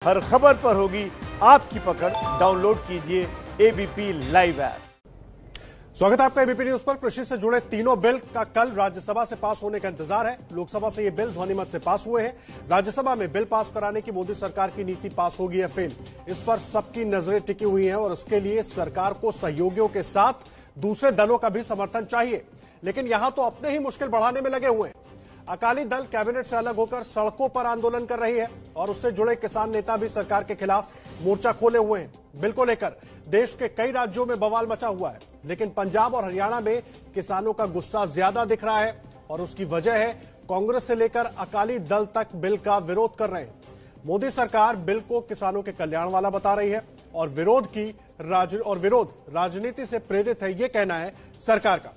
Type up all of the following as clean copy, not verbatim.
हर खबर पर होगी आपकी पकड़। डाउनलोड कीजिए एबीपी लाइव ऐप। स्वागत है आपका एबीपी न्यूज पर। कृषि से जुड़े तीनों बिल का कल राज्यसभा से पास होने का इंतजार है। लोकसभा से ये बिल ध्वनिमत से पास हुए हैं। राज्यसभा में बिल पास कराने की मोदी सरकार की नीति पास होगी या फेल, इस पर सबकी नजरें टिकी हुई हैं और उसके लिए सरकार को सहयोगियों के साथ दूसरे दलों का भी समर्थन चाहिए। लेकिन यहां तो अपने ही मुश्किल बढ़ाने में लगे हुए हैं। अकाली दल कैबिनेट से अलग होकर सड़कों पर आंदोलन कर रही है और उससे जुड़े किसान नेता भी सरकार के खिलाफ मोर्चा खोले हुए हैं। बिल को लेकर देश के कई राज्यों में बवाल मचा हुआ है, लेकिन पंजाब और हरियाणा में किसानों का गुस्सा ज्यादा दिख रहा है और उसकी वजह है कांग्रेस से लेकर अकाली दल तक बिल का विरोध कर रहे हैं। मोदी सरकार बिल को किसानों के कल्याण वाला बता रही है और विरोध राजनीति से प्रेरित है, यह कहना है सरकार का।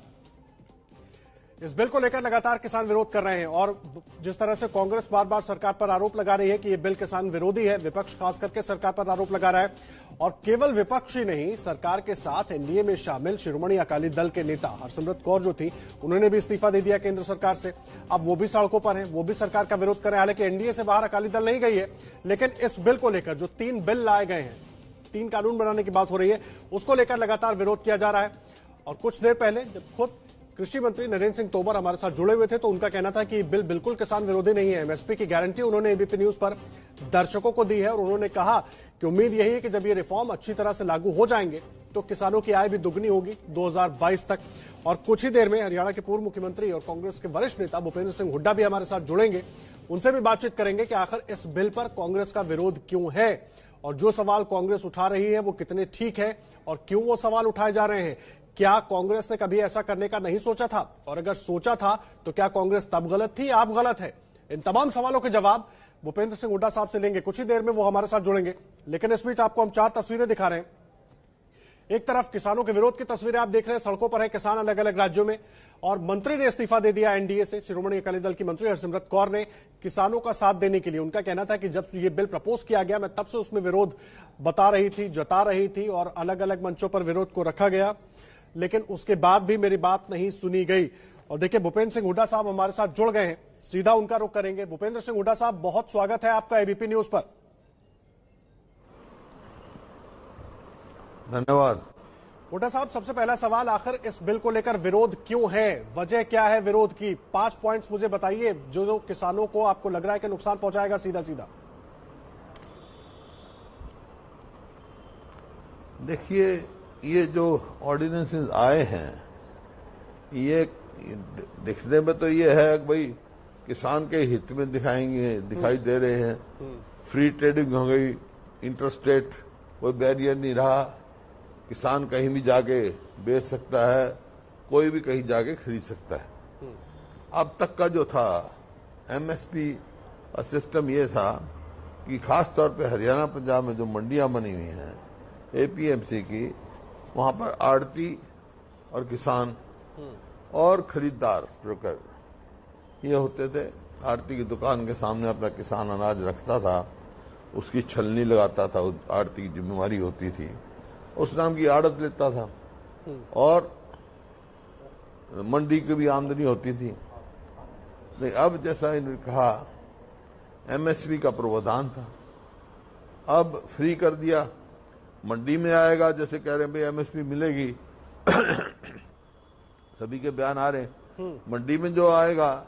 इस बिल को लेकर लगातार किसान विरोध कर रहे हैं और जिस तरह से कांग्रेस बार बार सरकार पर आरोप लगा रही है कि यह बिल किसान विरोधी है, विपक्ष खास करके सरकार पर आरोप लगा रहा है। और केवल विपक्ष ही नहीं, सरकार के साथ एनडीए में शामिल शिरोमणि अकाली दल के नेता हरसिमरत कौर जो थी, उन्होंने भी इस्तीफा दे दिया केंद्र सरकार से। अब वो भी सड़कों पर हैं, वो भी सरकार का विरोध कर रहे हैं। हालांकि एनडीए से बाहर अकाली दल नहीं गई है, लेकिन इस बिल को लेकर जो 3 बिल लाए गए हैं, 3 कानून बनाने की बात हो रही है, उसको लेकर लगातार विरोध किया जा रहा है। और कुछ देर पहले जब खुद कृषि मंत्री नरेंद्र सिंह तोमर हमारे साथ जुड़े हुए थे तो उनका कहना था कि बिल बिल्कुल किसान विरोधी नहीं है। एमएसपी की गारंटी उन्होंने एबीपी न्यूज पर दर्शकों को दी है और उन्होंने कहा कि उम्मीद यही है कि जब ये रिफॉर्म अच्छी तरह से लागू हो जाएंगे तो किसानों की आय भी दुगनी होगी 2022 तक। और कुछ ही देर में हरियाणा के पूर्व मुख्यमंत्री और कांग्रेस के वरिष्ठ नेता भूपेंद्र सिंह हुड्डा भी हमारे साथ जुड़ेंगे। उनसे भी बातचीत करेंगे कि आखिर इस बिल पर कांग्रेस का विरोध क्यों है और जो सवाल कांग्रेस उठा रही है वो कितने ठीक है और क्यों वो सवाल उठाए जा रहे हैं। क्या कांग्रेस ने कभी ऐसा करने का नहीं सोचा था, और अगर सोचा था तो क्या कांग्रेस तब गलत थी या अब गलत है? इन तमाम सवालों के जवाब भूपेंद्र सिंह हुड्डा साहब से लेंगे। कुछ ही देर में वो हमारे साथ जुड़ेंगे, लेकिन इस बीच आपको हम 4 तस्वीरें दिखा रहे हैं। एक तरफ किसानों के विरोध की तस्वीरें आप देख रहे हैं, सड़कों पर है किसान अलग अलग राज्यों में, और मंत्री ने इस्तीफा दे दिया एनडीए से। शिरोमणि अकाली दल की मंत्री हरसिमरत कौर ने किसानों का साथ देने के लिए, उनका कहना था कि जब ये बिल प्रपोज किया गया मैं तब से उसमें विरोध जता रही थी और अलग अलग मंचों पर विरोध को रखा गया, लेकिन उसके बाद भी मेरी बात नहीं सुनी गई। और देखिए भूपेंद्र सिंह हुड्डा साहब हमारे साथ जुड़ गए हैं, सीधा उनका रुख करेंगे। भूपेंद्र सिंह हुड्डा साहब, बहुत स्वागत है आपका एबीपी न्यूज पर। धन्यवाद। हुड्डा साहब, सबसे पहला सवाल, आखिर इस बिल को लेकर विरोध क्यों है, वजह क्या है विरोध की? 5 पॉइंट्स मुझे बताइए जो किसानों को आपको लग रहा है कि नुकसान पहुंचाएगा सीधा सीधा। देखिए, ये जो ऑर्डिनेंसेस आए हैं, ये दिखने में तो ये है कि भाई किसान के हित में दिखाई दे रहे हैं। फ्री ट्रेडिंग हो गई, इंटरस्टेट कोई बैरियर नहीं रहा, किसान कहीं भी जाके बेच सकता है, कोई भी कहीं जाके खरीद सकता है। अब तक का जो था एमएसपी का सिस्टम ये था कि खास तौर पे हरियाणा पंजाब में जो मंडियां बनी हुई हैं एपीएमसी की, वहां पर आड़ती और किसान और खरीदार ब्रोकर ये होते थे। आड़ती की दुकान के सामने अपना किसान अनाज रखता था, उसकी छलनी लगाता था, आड़ती की जिम्मेवारी होती थी, उस नाम की आड़त लेता था और मंडी की भी आमदनी होती थी। लेकिन अब जैसा इन्होंने कहा, एमएसपी का प्रावधान था, अब फ्री कर दिया। मंडी में आएगा, जैसे कह रहे हैं भाई एमएसपी मिलेगी सभी के बयान आ रहे हैं, मंडी में जो आएगा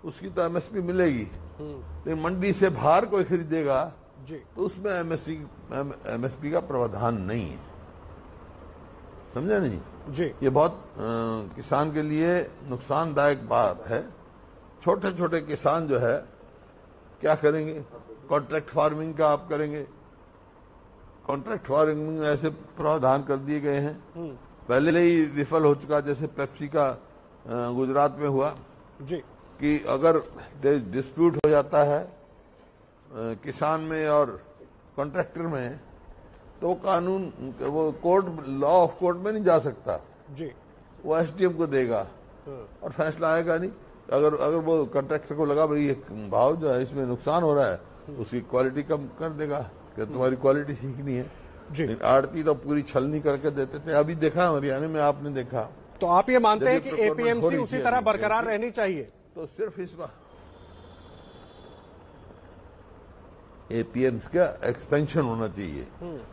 उसकी तो एमएसपी मिलेगी, लेकिन मंडी से बाहर कोई खरीदेगा जी, तो उसमें एमएसपी का प्रावधान नहीं है। समझा नहीं जी? ये बहुत किसान के लिए नुकसानदायक बात है। छोटे छोटे किसान जो है क्या करेंगे? कॉन्ट्रैक्ट फार्मिंग का आप करेंगे। कॉन्ट्रैक्ट फार्मिंग में ऐसे प्रावधान कर दिए गए हैं, पहले ही विफल हो चुका, जैसे पेप्सी का गुजरात में हुआ जी, कि अगर डिस्प्यूट हो जाता है किसान में और कॉन्ट्रैक्टर में, तो कानून वो लॉ ऑफ कोर्ट में नहीं जा सकता जी, वो एसडीएम को देगा और फैसला आएगा नहीं। अगर वो कॉन्ट्रैक्टर को लगा भाई ये भाव जो है इसमें नुकसान हो रहा है, उसकी क्वालिटी कम कर देगा कि तुम्हारी क्वालिटी ठीक नहीं है जी। आड़ती तो पूरी छलनी करके देते थे, अभी देखा हरियाणा में आपने देखा। तो आप ये मानते हैं कि एपीएमसी उसी तरह बरकरार रहनी चाहिए? तो सिर्फ इस बार एपीएमसी का एक्सपेंशन होना चाहिए।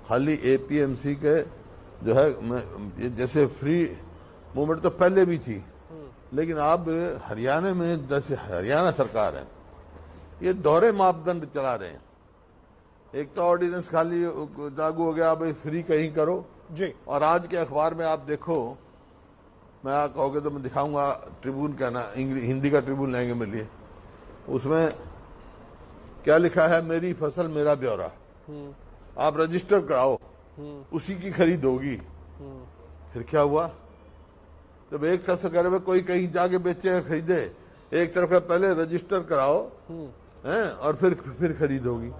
खाली एपीएमसी के जो है जैसे फ्री मूवमेंट तो पहले भी थी, लेकिन अब हरियाणा में जैसे हरियाणा सरकार है ये दोहरे मापदंड चला रहे हैं। एक तो ऑर्डिनेंस खाली लागू हो गया, भाई फ्री कहीं करो जी। और आज के अखबार में आप देखो, मैं आप कहोगे तो मैं दिखाऊंगा, ट्रिब्यून का ना हिंदी का ट्रिब्यून लेंगे मेरे लिए, उसमें क्या लिखा है, मेरी फसल मेरा ब्यौरा, आप रजिस्टर कराओ, उसी की खरीद होगी। फिर क्या हुआ, जब एक तरफ से कह रहे कोई कहीं जाके बेचे खरीदे, एक तरफ पहले रजिस्टर कराओ हैं और फिर खरीद होगी।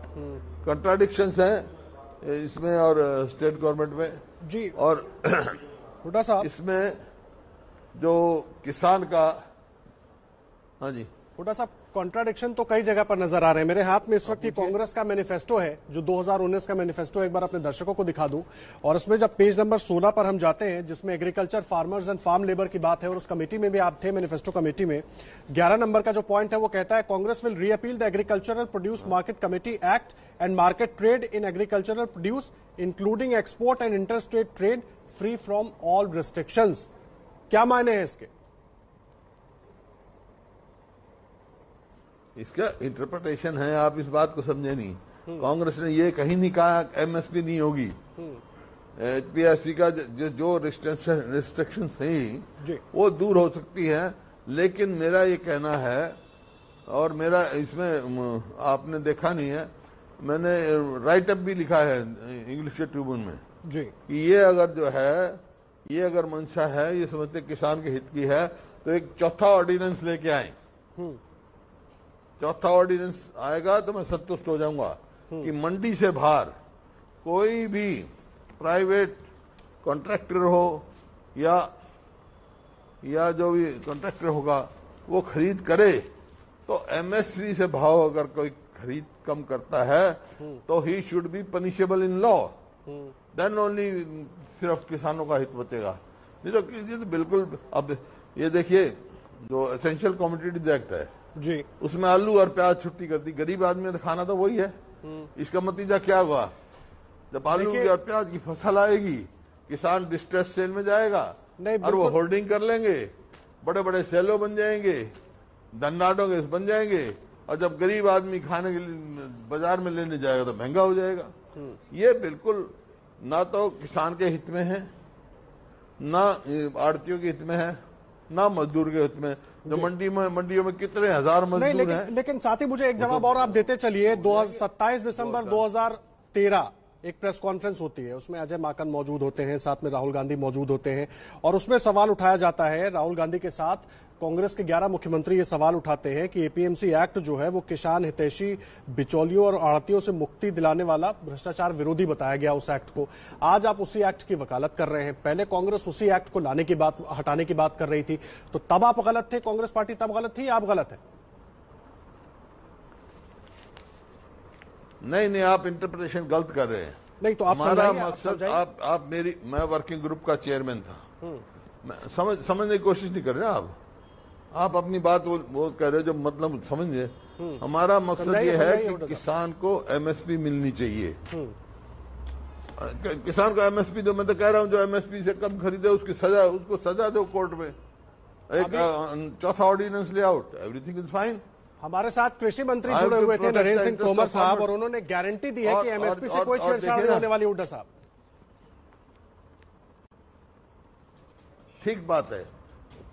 कंट्राडिक्शंस हैं इसमें और स्टेट गवर्नमेंट में जी। और हुड्डा साहब, इसमें जो किसान का, हाँ जी हुड्डा साहब, कॉन्ट्राडिक्शन तो कई जगह पर नजर आ रहे हैं। मेरे हाथ में इस वक्त ये कांग्रेस का मैनिफेस्टो है, जो 2019 का मैनिफेस्टो, एक बार अपने दर्शकों को दिखा दूं। और इसमें जब पेज नंबर 16 पर हम जाते हैं, जिसमें agriculture farmers and farm labour की बात है, और उस कमेटी में भी आप थे, मैनिफेस्टो कमेटी में, 11 नंबर का जो पॉइंट है वो कहता है, Congress will reappeal the agricultural produce market committee act and market trade in agricultural produce including export and interstate trade free from all restrictions. क्या मायने हैं इसके? इसका इंटरप्रिटेशन है, आप इस बात को समझे नहीं। कांग्रेस ने ये कहीं नहीं कहा एमएसपी नहीं होगी। एचपीएससी का जो रिस्ट्रिक्शन थी वो दूर हो सकती है, लेकिन मेरा ये कहना है, और मेरा इसमें आपने देखा नहीं है, मैंने राइट अप भी लिखा है इंग्लिश के ट्रिब्यून में जी, कि ये अगर जो है, ये अगर मंशा है, ये समझते किसान के हित की है, तो एक चौथा ऑर्डिनेंस लेके आए। चौथा ऑर्डिनेंस आएगा तो मैं संतुष्ट हो जाऊंगा कि मंडी से बाहर कोई भी प्राइवेट कॉन्ट्रैक्टर हो या जो भी कॉन्ट्रैक्टर होगा वो खरीद करे, तो एमएसपी से भाव अगर कोई खरीद कम करता है तो he should be punishable in law, then only सिर्फ किसानों का हित बचेगा। नहीं तो ये तो बिल्कुल, अब ये देखिए जो एसेंशियल कमोडिटीज एक्ट है जी, उसमें आलू और प्याज छुट्टी कर दी, गरीब आदमी का खाना तो वही है। इसका नतीजा क्या हुआ, जब आलू की और प्याज की फसल आएगी, किसान डिस्ट्रेस सेल में जाएगा और वो होर्डिंग कर लेंगे, बड़े बड़े सेलो बन जाएंगे, धन्नाडों के बन जाएंगे, और जब गरीब आदमी खाने के लिए बाजार में लेने जाएगा तो महंगा हो जाएगा। ये बिल्कुल ना तो किसान के हित में है, ना आड़तियों के हित में है, ना मजदूर के हित में। जो मंडियों में कितने हजार मजदूर हैं। लेकिन साथ ही मुझे एक जवाब और आप देते चलिए। 27 दिसंबर 2013 एक प्रेस कॉन्फ्रेंस होती है, उसमें अजय माकन मौजूद होते हैं, साथ में राहुल गांधी मौजूद होते हैं, और उसमें सवाल उठाया जाता है, राहुल गांधी के साथ कांग्रेस के 11 मुख्यमंत्री ये सवाल उठाते हैं कि एपीएमसी एक्ट जो है वो किसान हितैषी बिचौलियों और आड़तियों से मुक्ति दिलाने वाला भ्रष्टाचार विरोधी बताया गया उस एक्ट को। आज आप उसी एक्ट की वकालत कर रहे हैं। पहले कांग्रेस उसी एक्ट को लाने की बात, हटाने की बात कर रही थी, तो तब आप गलत थे, कांग्रेस पार्टी तब गलत थी, आप गलत है? नहीं, आप इंटरप्रिटेशन गलत कर रहे हैं। नहीं तो आप हमारा मकसद, आप मेरी, मैं वर्किंग ग्रुप का चेयरमैन था, समझने की कोशिश नहीं कर रहे आप अपनी बात वो कह रहे हो जो मतलब समझिए। हमारा मकसद ये है कि किसान को एमएसपी मिलनी चाहिए। किसान को एमएसपी दो, मैं तो कह रहा हूं जो एमएसपी से कम खरीदे उसको सजा दो कोर्ट में, एक चौथा ऑर्डिनेंस ले आउट, एवरीथिंग इज फाइन। हमारे साथ कृषि मंत्री जुड़े हुए थे नरेंद्र सिंह तोमर साहब, और उन्होंने गारंटी दी है कि एमएसपी से कोई छेड़छाड़ नहीं होने वाली। हुड्डा साहब, ठीक बात है,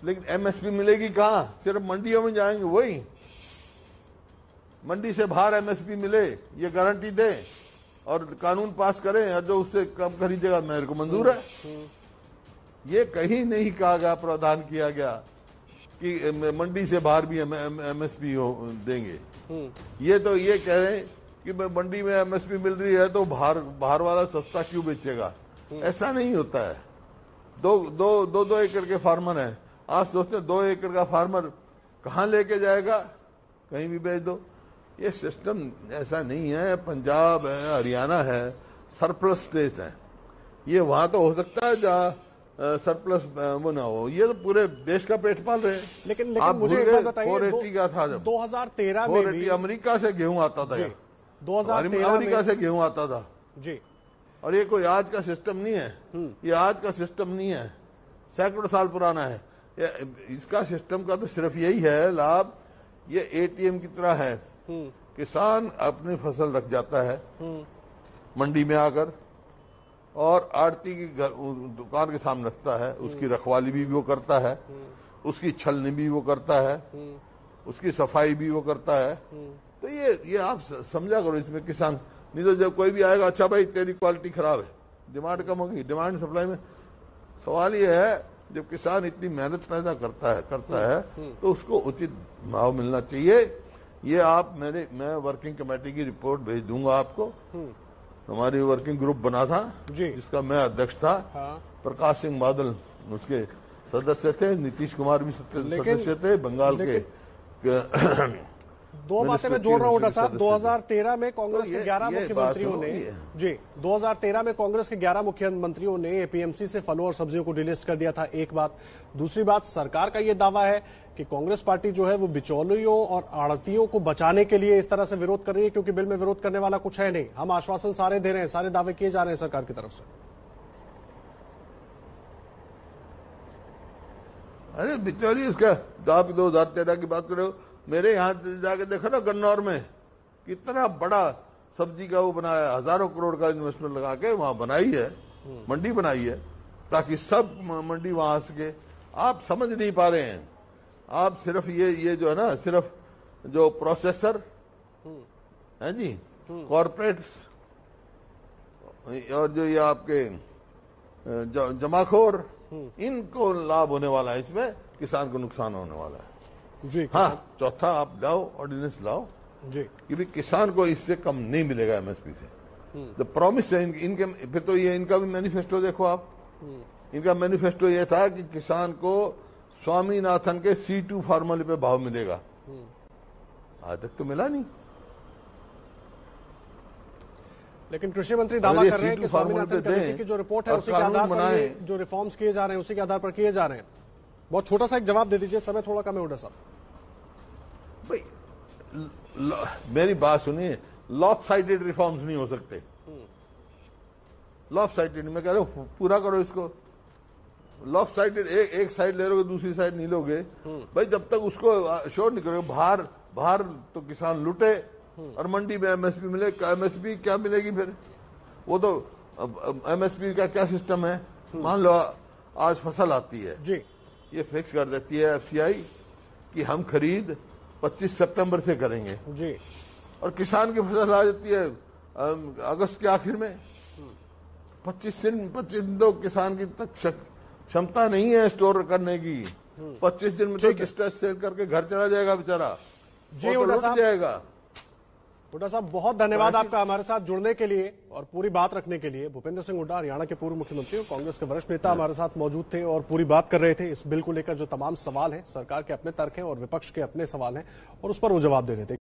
लेकिन एमएसपी मिलेगी कहां? सिर्फ मंडियों में जाएंगे, वही मंडी से बाहर एमएसपी मिले, ये गारंटी दे और कानून पास करें, और जो उससे कम खरीदेगा मेरे को मंजूर है। ये कहीं नहीं कहा गया, प्रावधान किया गया कि मंडी से बाहर भी एमएसपी देंगे। ये तो ये कह रहे हैं कि मंडी में एमएसपी मिल रही है तो बाहर वाला सस्ता क्यों बेचेगा। ऐसा नहीं होता है। दो एकड़ के फार्मर हैं, आप सोचते हैं 2 एकड़ का फार्मर कहाँ लेके जाएगा, कहीं भी बेच दो। ये सिस्टम ऐसा नहीं है। पंजाब है, हरियाणा है, सरप्लस स्टेट है, ये वहां तो हो सकता है जहाँ सरप्लस वो ना हो। ये तो पूरे देश का पेट पाल रहे हैं। लेकिन मुझे एक बात बताइए, 480 का था जब 2013 में भी अमेरिका से गेहूं आता था, 2013 अमेरिका में से गेहूं आता था जी, और ये कोई आज का सिस्टम नहीं है, ये आज का सिस्टम नहीं है, सैकड़ों साल पुराना है। इसका सिस्टम का तो सिर्फ यही है लाभ, ये एटीएम की तरह है। किसान अपनी फसल रख जाता है मंडी में आकर और आड़ती की दुकान के सामने रखता है, उसकी रखवाली भी वो करता है, उसकी छलनी भी वो करता है, उसकी सफाई भी वो करता है। तो ये आप समझा करो इसमें किसान, नहीं तो जब कोई भी आएगा, अच्छा भाई तेरी क्वालिटी खराब है, डिमांड कम होगी। डिमांड सप्लाई में सवाल ये है, जब किसान इतनी मेहनत पैदा करता है तो उसको उचित भाव मिलना चाहिए। ये आप मैं वर्किंग कमेटी की रिपोर्ट भेज दूंगा आपको। हमारी वर्किंग ग्रुप बना था जिसका मैं अध्यक्ष था। प्रकाश सिंह बादल उसके सदस्य थे, नीतीश कुमार भी सदस्य थे, बंगाल के दो बातें मैं जोड़ रहा हूं डॉक्टर साहब। 2013 में कांग्रेस के 11 मुख्यमंत्रियों ने 2013 में कांग्रेस के 11 मुख्यमंत्रियों ने एपीएमसी से फलों और सब्जियों को डिलिस्ट कर दिया था, एक बात। दूसरी बात, सरकार का यह दावा है कि कांग्रेस पार्टी जो है वो बिचौलियों और आड़तियों को बचाने के लिए इस तरह से विरोध कर रही है, क्योंकि बिल में विरोध करने वाला कुछ है नहीं। हम आश्वासन सारे दे रहे हैं, सारे दावे किए जा रहे हैं सरकार की तरफ से। अरे बिचौली, उसका आप 2013 की बात करो, मेरे यहाँ जाके देखो ना गन्नौर में कितना बड़ा सब्जी का वो बनाया, हजारों करोड़ का इन्वेस्टमेंट लगा के वहां बनाई है, मंडी बनाई है, ताकि सब मंडी वहां आ सके। आप समझ नहीं पा रहे हैं, आप सिर्फ ये जो है ना, सिर्फ जो प्रोसेसर है जी, कॉर्पोरेट्स और जो ये आपके जमाखोर, इनको लाभ होने वाला है, इसमें किसान को नुकसान होने वाला है जी। हाँ, चौथा आप लाओ, ऑर्डिनेंस लाओ जी कि भी किसान को इससे कम नहीं मिलेगा एमएसपी से। द प्रॉमिस है इनके, फिर तो ये इनका भी मैनिफेस्टो देखो आप। इनका मैनिफेस्टो ये था कि किसान को स्वामीनाथन के C2 फार्मूले पे भाव मिलेगा, आज तक तो मिला नहीं। लेकिन कृषि मंत्री दावा कर रहे हैं कि स्वामीनाथन कमेटी की जो रिपोर्ट है उसी के आधार पर ये जो रिफॉर्म्स किए जा रहे हैं उसी के आधार पर किए जा रहे हैं। बहुत छोटा सा एक जवाब दे दीजिए, समय थोड़ा कम है उड़ा साहब। भाई मेरी बात सुनिए, लॉपसाइडेड रिफॉर्म्स नहीं हो सकते। लॉपसाइडेड मैं कह रहा हूं पूरा करो इसको। लॉपसाइडेड एक साइड ले लोगे, दूसरी साइड नहीं लोगे। भाई जब तक उसको शोर नहीं करोगे, बाहर तो किसान लुटे और मंडी में एमएसपी मिले। एमएसपी क्या मिलेगी फिर? वो तो एमएसपी का क्या सिस्टम है, मान लो आज फसल आती है जी, ये फिक्स कर देती है एफसीआई कि हम खरीद 25 सितंबर से करेंगे जी, और किसान की फसल आ जाती है अगस्त के आखिर में। 25 दिन तो किसान की तक क्षमता नहीं है स्टोर करने की। 25 दिन में तो स्ट्रेस सेल करके घर चला जाएगा बेचारा, जी। वो तो लुट जाएगा। हुड्डा साहब बहुत धन्यवाद आपका हमारे साथ जुड़ने के लिए और पूरी बात रखने के लिए। भूपेंद्र सिंह हुड्डा हरियाणा के पूर्व मुख्यमंत्री और कांग्रेस के वरिष्ठ नेता हमारे साथ मौजूद थे और पूरी बात कर रहे थे इस बिल को लेकर। जो तमाम सवाल हैं, सरकार के अपने तर्क हैं और विपक्ष के अपने सवाल हैं और उस पर वो जवाब दे रहे थे।